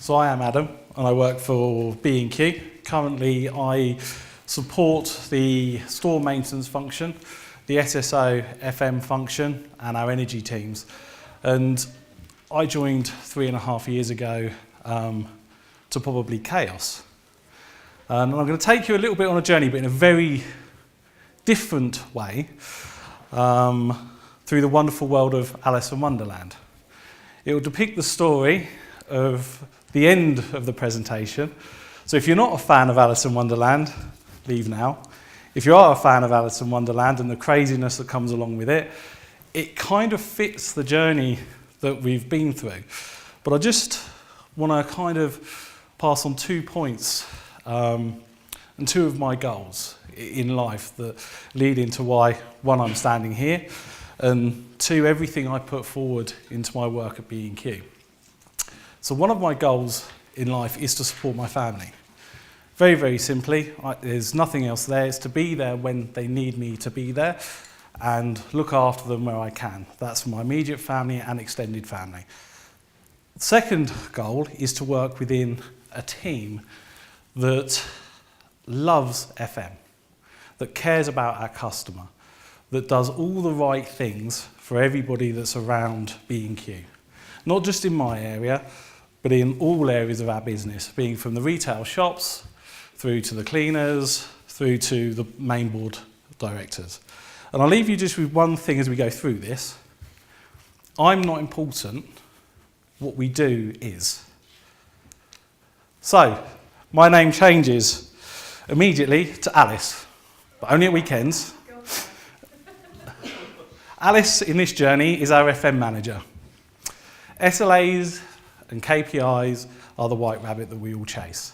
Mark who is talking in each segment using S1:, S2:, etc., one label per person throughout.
S1: So I am Adam and I work for B&Q. Currently I support the store maintenance function, the SSO FM function and our energy teams. And I joined 3.5 years ago to probably chaos. And I'm going to take you a little bit on a journey, but in a very different way, through the wonderful world of Alice in Wonderland. It will depict the story of the end of the presentation. So if you're not a fan of Alice in Wonderland, leave now. If you are a fan of Alice in Wonderland and the craziness that comes along with it, it kind of fits the journey that we've been through. But I just want to kind of pass on 2 points and 2 of my goals in life that lead into why, 1, I'm standing here, and 2, everything I put forward into my work at B&Q. So one of my goals in life is to support my family. Very, very simply, there's nothing else there. It's to be there when they need me to be there and look after them where I can. That's for my immediate family and extended family. The second goal is to work within a team that loves FM, that cares about our customer, that does all the right things for everybody that's around B&Q. Not just in my area, but in all areas of our business, being from the retail shops, through to the cleaners, through to the main board directors. And I'll leave you just with one thing as we go through this. I'm not important, what we do is. So, my name changes immediately to Alice, but only at weekends. Alice, in this journey, is our FM manager. SLAs and KPIs are the white rabbit that we all chase.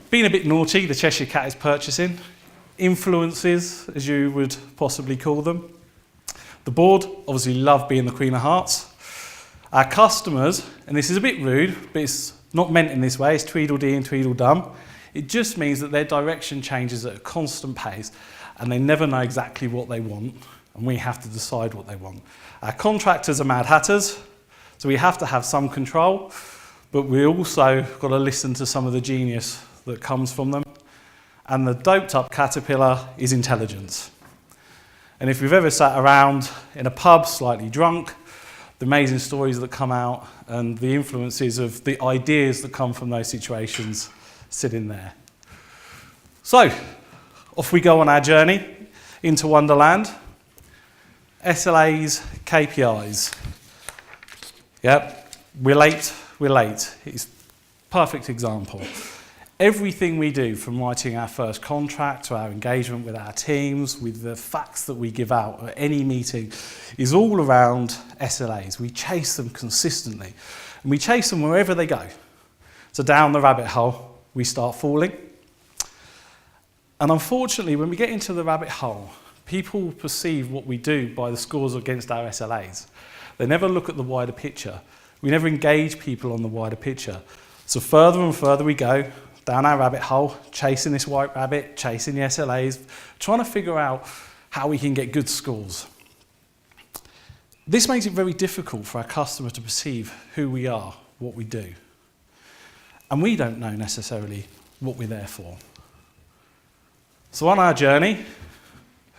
S1: Being a bit naughty, the Cheshire Cat is purchasing. Influences, as you would possibly call them. The board obviously love being the Queen of Hearts. Our customers, and this is a bit rude, but it's not meant in this way, it's Tweedledee and Tweedledum. It just means that their direction changes at a constant pace and they never know exactly what they want, and we have to decide what they want. Our contractors are Mad Hatters, so we have to have some control, but we also got to listen to some of the genius that comes from them. And the doped up caterpillar is intelligence. And if we've ever sat around in a pub slightly drunk, the amazing stories that come out and the influences of the ideas that come from those situations sit in there. So, off we go on our journey into Wonderland. SLAs, KPIs. Yep, we're late. It's a perfect example. Everything we do, from writing our first contract to our engagement with our teams, with the facts that we give out at any meeting, is all around SLAs. We chase them consistently, and we chase them wherever they go. So down the rabbit hole, we start falling. And unfortunately, when we get into the rabbit hole, people perceive what we do by the scores against our SLAs. They never look at the wider picture. We never engage people on the wider picture. So further and further we go, down our rabbit hole, chasing this white rabbit, chasing the SLAs, trying to figure out how we can get good scores. This makes it very difficult for our customer to perceive who we are, what we do. And we don't know necessarily what we're there for. So on our journey,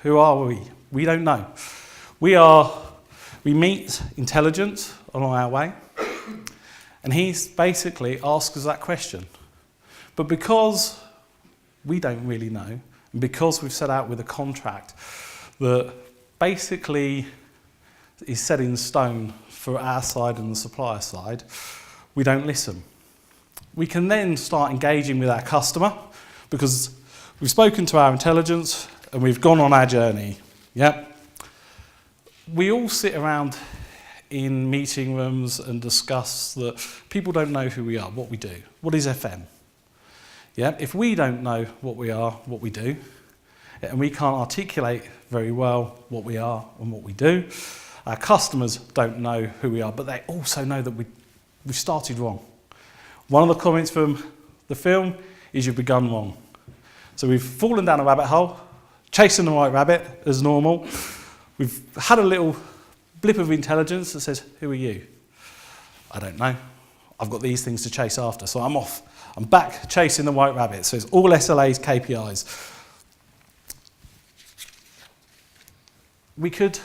S1: who are we? We don't know. We meet intelligence along our way, and he's basically asked us that question. But because we don't really know, and because we've set out with a contract that basically is set in stone for our side and the supplier side, we don't listen. We can then start engaging with our customer because we've spoken to our intelligence and we've gone on our journey. Yep. We all sit around in meeting rooms and discuss that people don't know who we are, what we do. What is FM? Yeah, if we don't know what we are, what we do, and we can't articulate very well what we are and what we do, our customers don't know who we are, but they also know that we've started wrong. One of the comments from the film is you've begun wrong. So we've fallen down a rabbit hole, chasing the white rabbit as normal. We've had a little blip of intelligence that says, who are you? I don't know. I've got these things to chase after. So I'm off. I'm back chasing the white rabbit. So it's all SLAs, KPIs. We could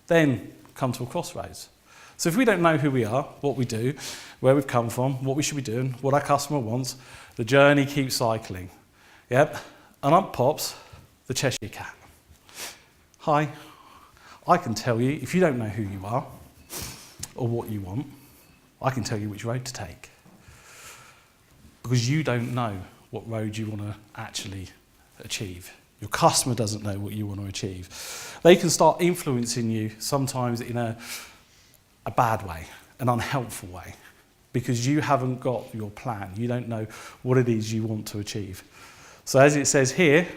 S1: then come to a crossroads. So if we don't know who we are, what we do, where we've come from, what we should be doing, what our customer wants, the journey keeps cycling. Yep. And up pops the Cheshire Cat. Hi, I can tell you, if you don't know who you are or what you want, I can tell you which road to take. Because you don't know what road you want to actually achieve. Your customer doesn't know what you want to achieve. They can start influencing you sometimes in a bad way, an unhelpful way, because you haven't got your plan. You don't know what it is you want to achieve. So as it says here,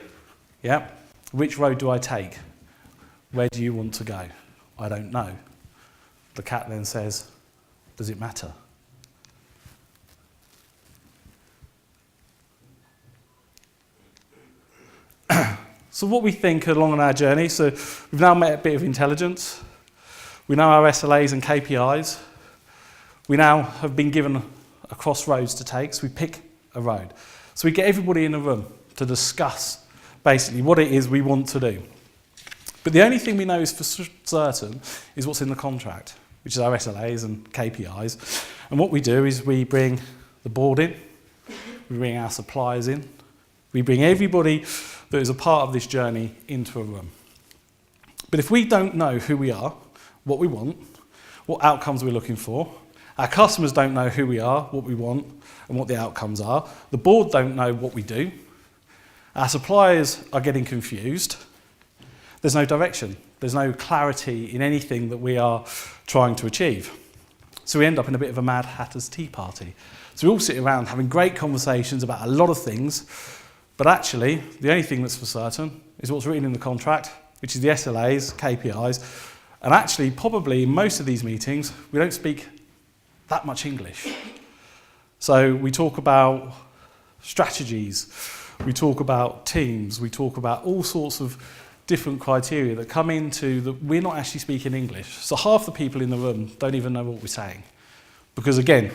S1: yeah, which road do I take? Where do you want to go? I don't know. The cat then says, does it matter? So what we think along on our journey, so we've now met a bit of intelligence. We know our SLAs and KPIs. We now have been given a crossroads to take, so we pick a road. So we get everybody in the room to discuss basically what it is we want to do. But the only thing we know is for certain is what's in the contract, which is our SLAs and KPIs. And what we do is we bring the board in, we bring our suppliers in, we bring everybody that is a part of this journey into a room. But if we don't know who we are, what we want, what outcomes we're looking for, our customers don't know who we are, what we want, and what the outcomes are, the board don't know what we do, our suppliers are getting confused, there's no direction, there's no clarity in anything that we are trying to achieve. So we end up in a bit of a Mad Hatter's tea party. So we all sit around having great conversations about a lot of things, but actually, the only thing that's for certain is what's written in the contract, which is the SLAs, KPIs, and actually, probably in most of these meetings, we don't speak that much English. So we talk about strategies, we talk about teams, we talk about all sorts of different criteria that come into that we're not actually speaking English. So half the people in the room don't even know what we're saying. Because again,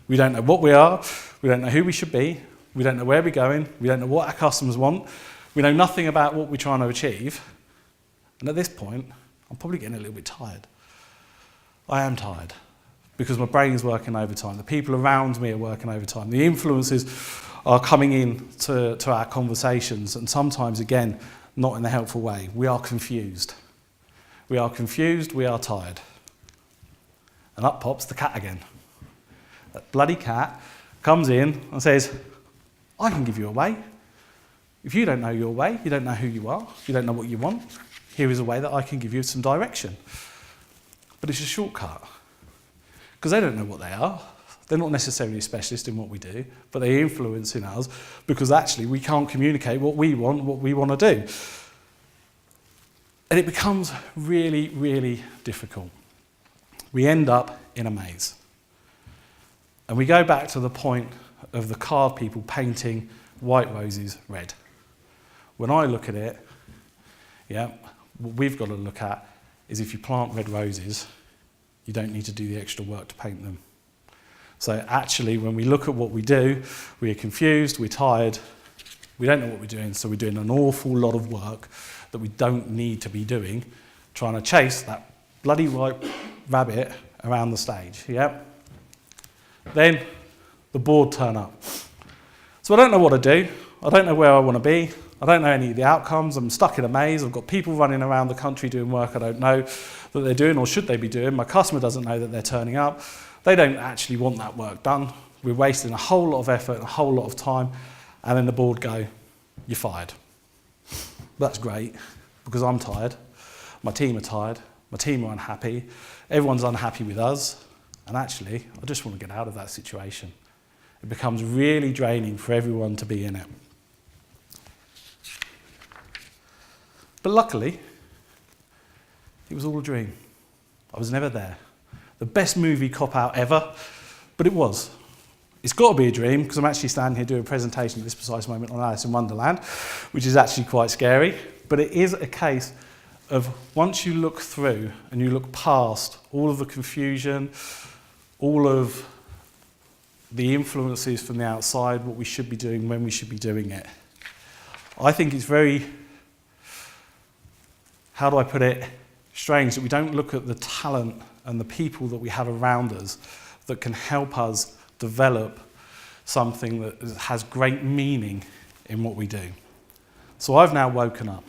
S1: we don't know what we are, we don't know who we should be, we don't know where we're going, we don't know what our customers want, we know nothing about what we're trying to achieve. And at this point, I'm probably getting a little bit tired. I am tired because my brain is working overtime. The people around me are working overtime. The influences are coming in to our conversations, and sometimes, again, not in a helpful way. We are confused. We are confused, we are tired. And up pops the cat again. That bloody cat comes in and says, I can give you a way. If you don't know your way, you don't know who you are, you don't know what you want, here is a way that I can give you some direction. But it's a shortcut. Because they don't know what they are. They're not necessarily a specialist in what we do, but they're influencing us because actually we can't communicate what we want to do. And it becomes really, really difficult. We end up in a maze. And we go back to the point of the card people painting white roses red. When I look at it, yeah, what we've got to look at is if you plant red roses, you don't need to do the extra work to paint them. So actually, when we look at what we do, we are confused, we're tired, we don't know what we're doing, so we're doing an awful lot of work that we don't need to be doing, trying to chase that bloody white rabbit around the stage, yeah? Then the board turn up. So I don't know what to do, I don't know where I want to be, I don't know any of the outcomes, I'm stuck in a maze, I've got people running around the country doing work I don't know that they're doing or should they be doing, my customer doesn't know that they're turning up, they don't actually want that work done, we're wasting a whole lot of effort and a whole lot of time, and then the board go, you're fired. That's great, because I'm tired, my team are tired, my team are unhappy, everyone's unhappy with us, and actually, I just want to get out of that situation. It becomes really draining for everyone to be in it. But luckily, it was all a dream. I was never there. The best movie cop-out ever, but it was. It's got to be a dream, because I'm actually standing here doing a presentation at this precise moment on Alice in Wonderland, which is actually quite scary, but it is a case of once you look through and you look past all of the confusion, all of the influences from the outside, what we should be doing, when we should be doing it. I think it's very, how do I put it, strange that we don't look at the talent and the people that we have around us that can help us develop something that has great meaning in what we do. So I've now woken up.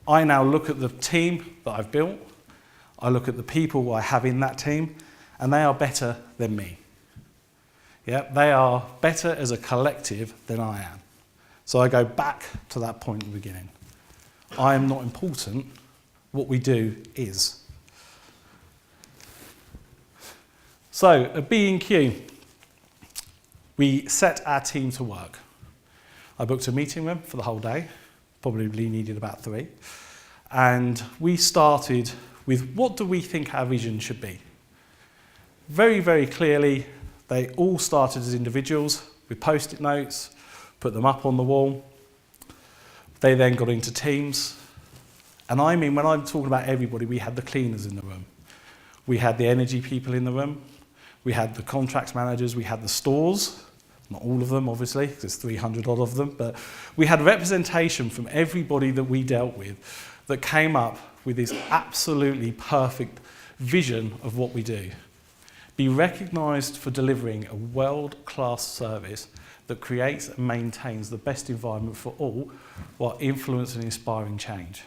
S1: I now look at the team that I've built, I look at the people I have in that team, and they are better than me. Yeah, they are better as a collective than I am. So I go back to that point at the beginning. I am not important, what we do is. So at B&Q, we set our team to work. I booked a meeting room for the whole day, probably needed about 3. And we started with what do we think our vision should be? Very, very clearly, they all started as individuals with post-it notes, put them up on the wall. They then got into teams. And I mean, when I'm talking about everybody, we had the cleaners in the room. We had the energy people in the room. We had the contracts managers. We had the stores. Not all of them, obviously, because there's 300 odd of them. But we had representation from everybody that we dealt with that came up with this absolutely perfect vision of what we do. Be recognised for delivering a world-class service that creates and maintains the best environment for all while influencing and inspiring change.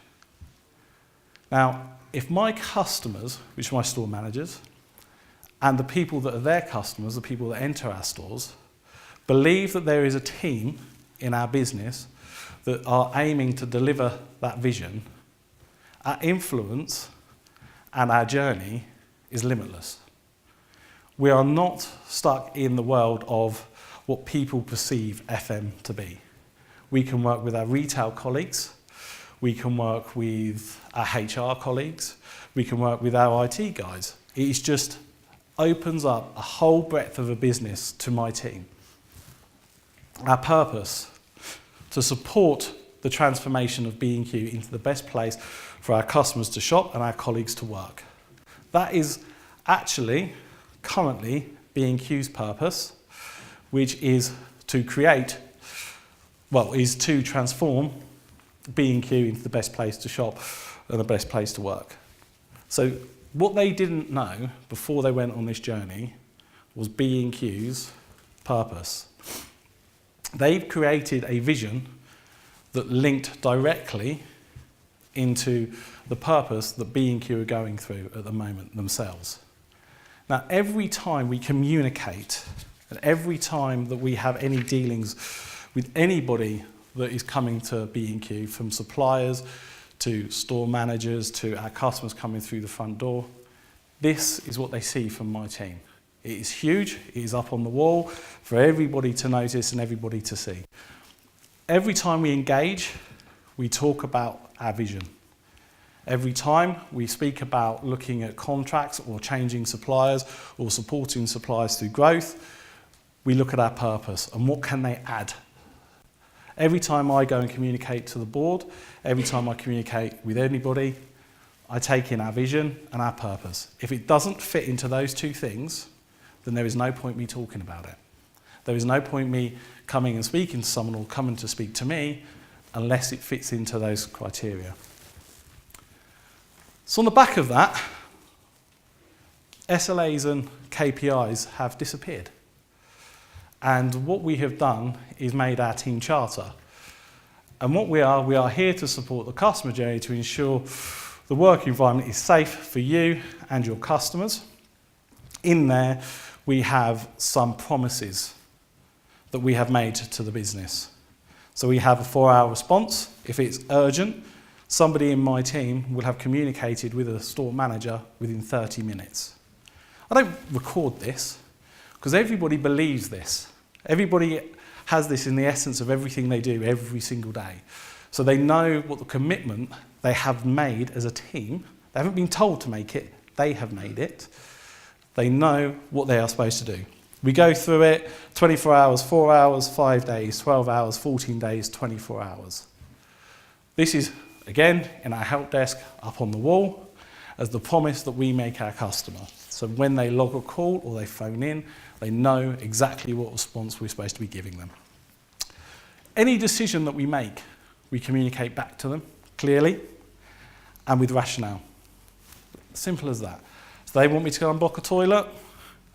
S1: Now, if my customers, which are my store managers, and the people that are their customers, the people that enter our stores, believe that there is a team in our business that are aiming to deliver that vision, our influence and our journey is limitless. We are not stuck in the world of what people perceive FM to be. We can work with our retail colleagues, we can work with our HR colleagues, we can work with our IT guys. It just opens up a whole breadth of a business to my team. Our purpose, to support the transformation of B&Q into the best place for our customers to shop and our colleagues to work. That is actually currently B&Q's purpose, which is to transform B&Q into the best place to shop and the best place to work. So what they didn't know before they went on this journey was B&Q's purpose. They've created a vision that linked directly into the purpose that B&Q are going through at the moment themselves. Now, every time we communicate and every time that we have any dealings with anybody that is coming to B&Q, from suppliers to store managers to our customers coming through the front door, this is what they see from my team. It is huge, it is up on the wall for everybody to notice and everybody to see. Every time we engage, we talk about our vision. Every time we speak about looking at contracts or changing suppliers or supporting suppliers through growth, we look at our purpose and what can they add. Every time I go and communicate to the board, every time I communicate with anybody, I take in our vision and our purpose. If it doesn't fit into those two things, then there is no point me talking about it. There is no point me coming and speaking to someone or coming to speak to me unless it fits into those criteria. So on the back of that, SLAs and KPIs have disappeared. And what we have done is made our team charter. And what we are here to support the customer journey to ensure the work environment is safe for you and your customers. In there, we have some promises that we have made to the business. So we have a 4-hour response. If it's urgent, somebody in my team will have communicated with a store manager within 30 minutes. I don't record this because everybody believes this. Everybody has this in the essence of everything they do every single day. So they know what the commitment they have made as a team. They haven't been told to make it, they have made it. They know what they are supposed to do. We go through it, 24 hours, 4 hours, 5 days, 12 hours, 14 days, 24 hours. This is, again, in our help desk up on the wall as the promise that we make our customers. So when they log a call or they phone in, they know exactly what response we're supposed to be giving them. Any decision that we make, we communicate back to them clearly and with rationale. Simple as that. So they want me to go and block a toilet,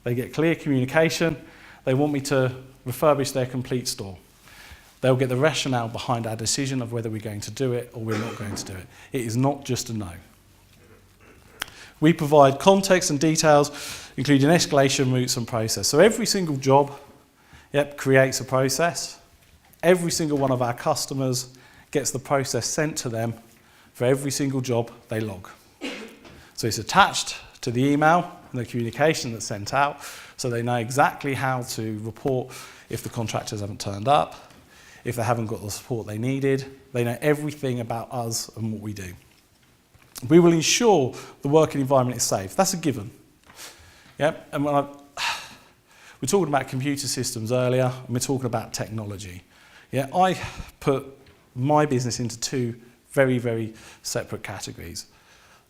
S1: they get clear communication. They want me to refurbish their complete store. They'll get the rationale behind our decision of whether we're going to do it or we're not going to do it. It is not just a no. We provide context and details, including escalation routes and process. So every single job, creates a process. Every single one of our customers gets the process sent to them for every single job they log. So it's attached to the email and the communication that's sent out, so they know exactly how to report if the contractors haven't turned up, if they haven't got the support they needed. They know everything about us and what we do. We will ensure the working environment is safe. That's a given. Yep. And we're talking about computer systems earlier, and we're talking about technology. Yeah, I put my business into two very, very separate categories.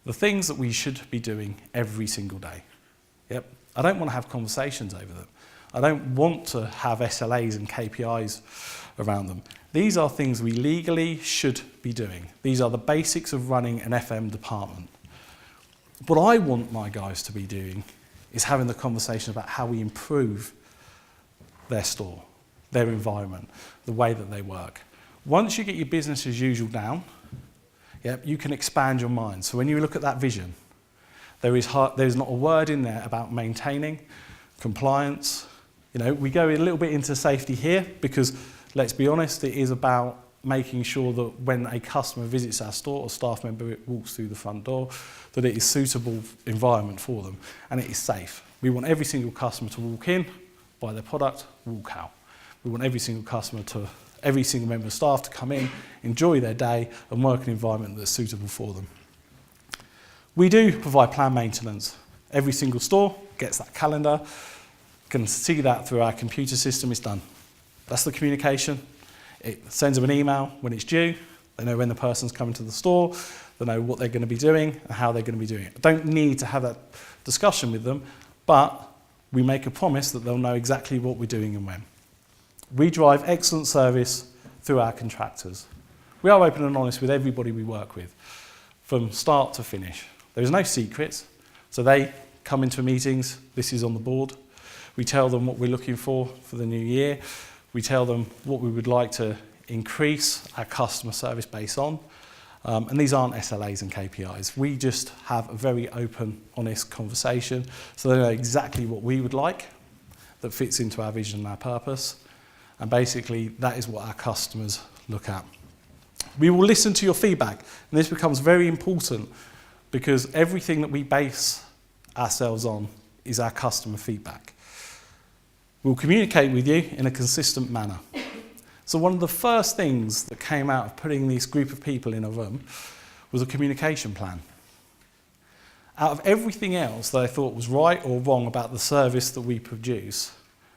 S1: The things that we should be doing every single day. Yep. I don't want to have conversations over them. I don't want to have SLAs and KPIs around them. These are things we legally should be doing. These are the basics of running an FM department. What I want my guys to be doing is having the conversation about how we improve their store, their environment, the way that they work. Once you get your business as usual down, you can expand your mind. So when you look at that vision, there's not a word in there about maintaining, compliance. We go a little bit into safety here because, let's be honest, it is about making sure that when a customer visits our store or staff member walks through the front door, that it is suitable environment for them and it is safe. We want every single customer to walk in, buy their product, walk out. We want every single member of staff to come in, enjoy their day and work in an environment that's suitable for them. We do provide planned maintenance. Every single store gets that calendar, can see that through our computer system. It's done. That's the communication. It sends them an email when it's due. They know when the person's coming to the store. They know what they're going to be doing and how they're going to be doing it. I don't need to have that discussion with them, but we make a promise that they'll know exactly what we're doing and when. We drive excellent service through our contractors. We are open and honest with everybody we work with, from start to finish. There's no secrets. So they come into meetings, this is on the board. We tell them what we're looking for the new year. We tell them what we would like to increase our customer service base on. And these aren't SLAs and KPIs. We just have a very open, honest conversation so they know exactly what we would like that fits into our vision and our purpose. And basically, that is what our customers look at. We will listen to your feedback. And this becomes very important because everything that we base ourselves on is our customer feedback. We'll communicate with you in a consistent manner. So one of the first things that came out of putting this group of people in a room was a communication plan. Out of everything else that I thought was right or wrong about the service that we produce,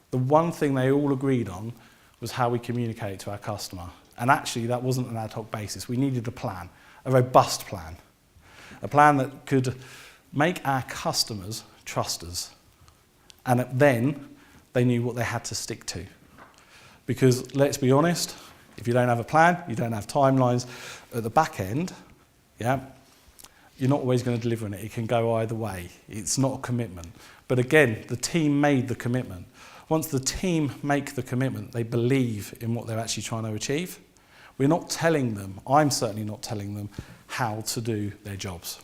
S1: the one thing they all agreed on was how we communicate to our customer. And actually, that wasn't an ad hoc basis. We needed a plan, a robust plan, a plan that could make our customers trust us. And then they knew what they had to stick to. Because let's be honest, if you don't have a plan, you don't have timelines at the back end, you're not always going to deliver on it. It can go either way. It's not a commitment. But again, the team made the commitment. Once the team make the commitment, they believe in what they're actually trying to achieve. We're not telling them, I'm certainly not telling them, how to do their jobs.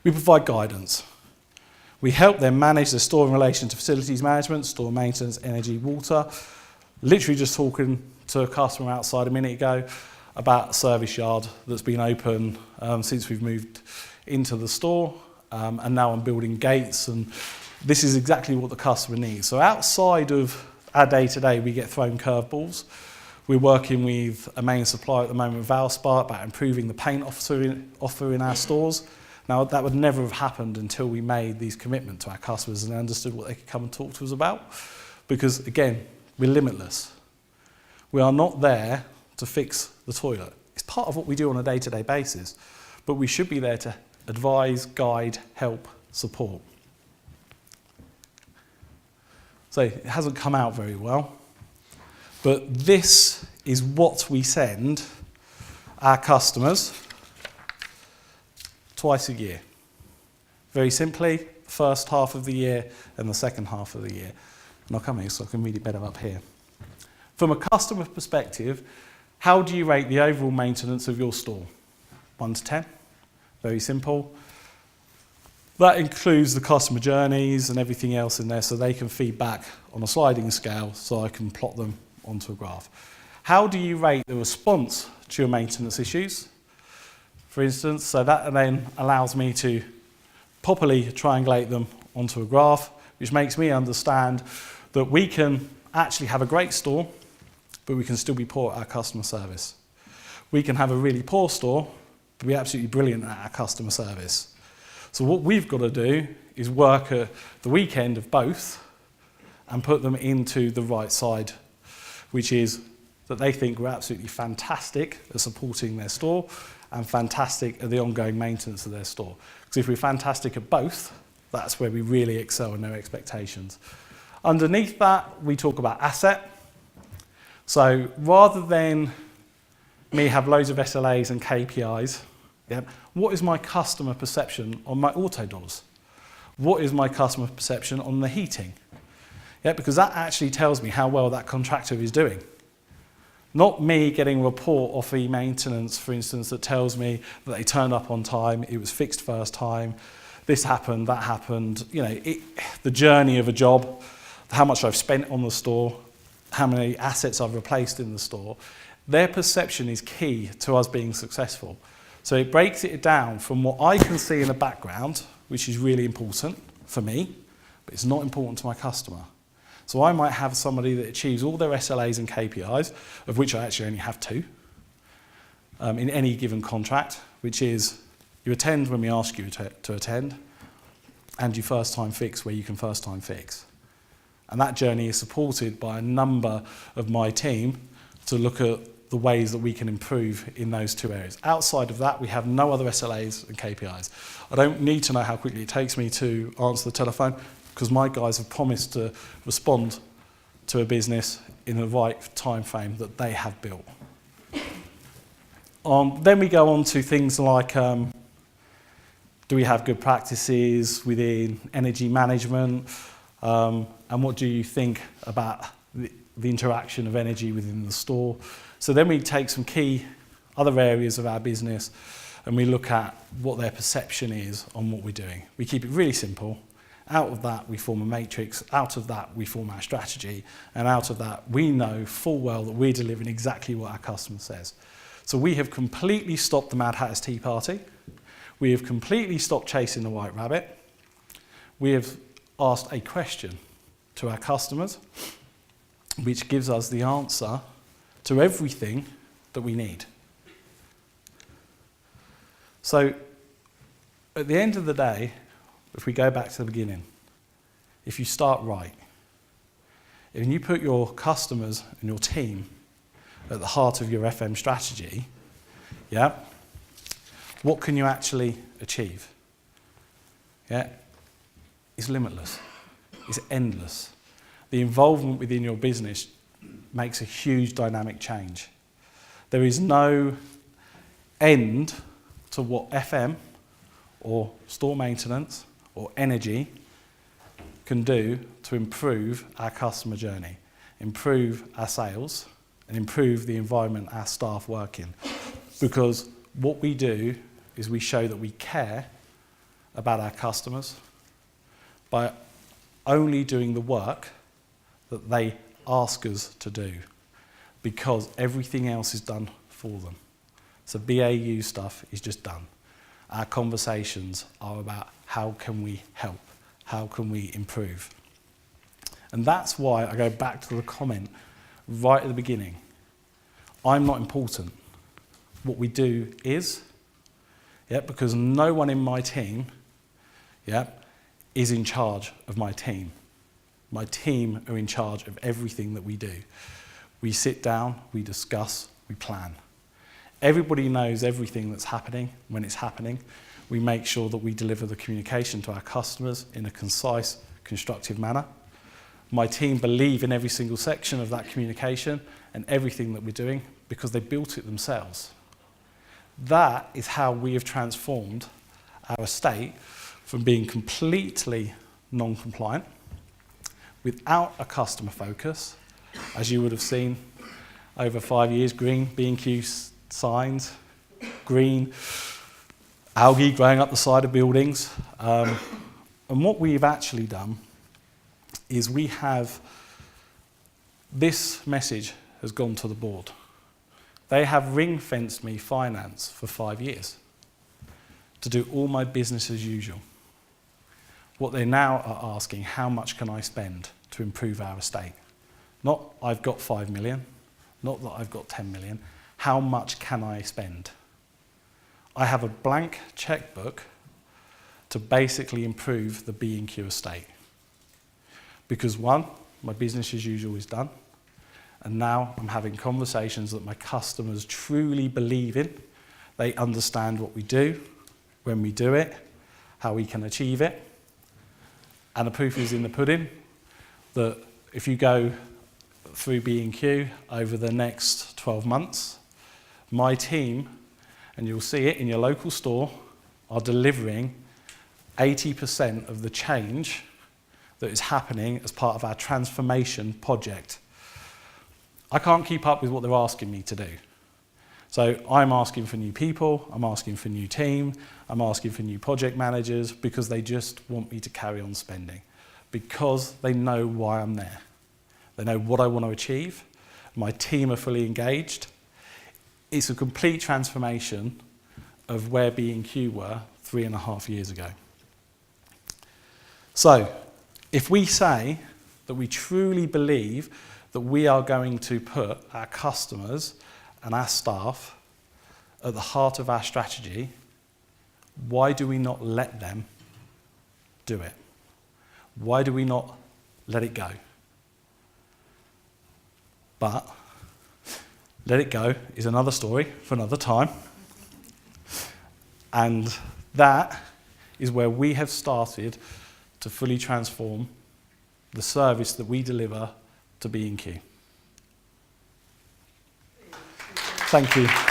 S1: We provide guidance. We help them manage their store in relation to facilities management, store maintenance, energy, water. Literally just talking to a customer outside a minute ago about a service yard that's been open since we've moved into the store, and now I'm building gates, and this is exactly what the customer needs. So outside of our day-to-day, we get thrown curveballs. We're working with a main supplier at the moment, Valspar, about improving the paint offer in our stores. Now, that would never have happened until we made these commitments to our customers and understood what they could come and talk to us about. Because, again, we're limitless. We are not there to fix the toilet. It's part of what we do on a day-to-day basis, but we should be there to advise, guide, help, support. So it hasn't come out very well. But this is what we send our customers twice a year. Very simply, the first half of the year and the second half of the year. And I'll come here so I can read it better up here. From a customer perspective, how do you rate the overall maintenance of your store? 1 to 10. Very simple. That includes the customer journeys and everything else in there, so they can feed back on a sliding scale so I can plot them onto a graph. How do you rate the response to your maintenance issues? For instance, so that then allows me to properly triangulate them onto a graph, which makes me understand that we can actually have a great store, but we can still be poor at our customer service. We can have a really poor store, but be absolutely brilliant at our customer service. So what we've got to do is work at the weekend of both and put them into the right side, which is that they think we're absolutely fantastic at supporting their store and fantastic at the ongoing maintenance of their store. Because if we're fantastic at both, that's where we really excel in their expectations. Underneath that, we talk about asset. So rather than me have loads of SLAs and KPIs, what is my customer perception on my auto doors? What is my customer perception on the heating? Because that actually tells me how well that contractor is doing. Not me getting a report off e-maintenance, for instance, that tells me that they turned up on time, it was fixed first time, this happened, that happened, the journey of a job, how much I've spent on the store, how many assets I've replaced in the store. Their perception is key to us being successful. So it breaks it down from what I can see in the background, which is really important for me, but it's not important to my customer. So I might have somebody that achieves all their SLAs and KPIs, of which I actually only have 2, in any given contract, which is you attend when we ask you to attend, and you first time fix where you can first time fix. And that journey is supported by a number of my team to look at the ways that we can improve in those 2 areas. Outside of that, we have no other SLAs and KPIs. I don't need to know how quickly it takes me to answer the telephone, because my guys have promised to respond to a business in the right time frame that they have built. Then we go on to things like, do we have good practices within energy management? And what do you think about the interaction of energy within the store? So then we take some key other areas of our business and we look at what their perception is on what we're doing. We keep it really simple. Out of that, we form a matrix. Out of that, we form our strategy. And out of that, we know full well that we're delivering exactly what our customer says. So we have completely stopped the Mad Hatter's Tea Party. We have completely stopped chasing the white rabbit. We have asked a question to our customers, which gives us the answer to everything that we need. So at the end of the day, if we go back to the beginning, if you start right, if you put your customers and your team at the heart of your FM strategy, what can you actually achieve? It's limitless. It's endless. The involvement within your business makes a huge dynamic change. There is no end to what FM or store maintenance or energy can do to improve our customer journey, improve our sales, and improve the environment our staff work in. Because what we do is we show that we care about our customers by only doing the work that they ask us to do, because everything else is done for them. So BAU stuff is just done. Our conversations are about how can we help, how can we improve. And that's why I go back to the comment right at the beginning. I'm not important. What we do is, because no one in my team, is in charge of my team. My team are in charge of everything that we do. We sit down, we discuss, we plan. Everybody knows everything that's happening when it's happening. We make sure that we deliver the communication to our customers in a concise, constructive manner. My team believe in every single section of that communication and everything that we're doing because they built it themselves. That is how we have transformed our estate from being completely non-compliant, without a customer focus, as you would have seen over 5 years, green B&Q signs, green algae growing up the side of buildings. And what we've actually done is we have, this message has gone to the board. They have ring-fenced me finance for 5 years to do all my business as usual. What they now are asking, how much can I spend to improve our estate? Not I've got 5 million, not that I've got 10 million, how much can I spend? I have a blank checkbook to basically improve the B&Q estate. Because one, my business as usual is done, and now I'm having conversations that my customers truly believe in. They understand what we do, when we do it, how we can achieve it. And the proof is in the pudding that if you go through B&Q over the next 12 months, my team, and you'll see it in your local store, are delivering 80% of the change that is happening as part of our transformation project. I can't keep up with what they're asking me to do. So I'm asking for new people, I'm asking for new team, I'm asking for new project managers because they just want me to carry on spending. Because they know why I'm there. They know what I want to achieve. My team are fully engaged. It's a complete transformation of where B&Q were 3.5 years ago. So, if we say that we truly believe that we are going to put our customers and our staff at the heart of our strategy, why do we not let them do it? Why do we not let it go? But let it go is another story for another time. And that is where we have started to fully transform the service that we deliver to B&Q. Thank you.